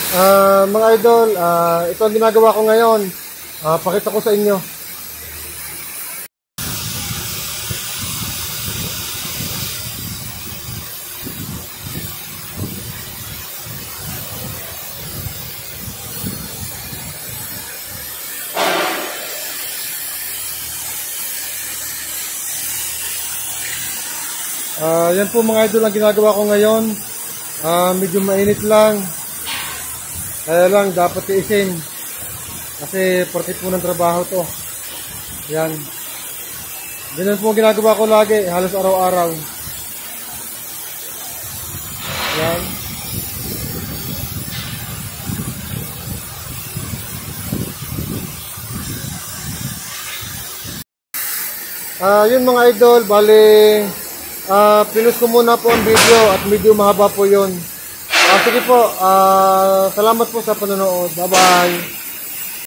Mga idol, ito ang ginagawa ko ngayon. Pakita ko sa inyo. Yan po mga idol ang ginagawa ko ngayon. Medyo mainit lang. Kaya lang dapat tiisin. Kasi parte po ng trabaho to. Yan. Ganyan po ang ginagawa ko lagi. Halos araw-araw. Yan. Yun mga idol. Bali, pinost ko muna po ang video at medyo mahaba po yun. Sige po, salamat po sa panonood. Bye-bye.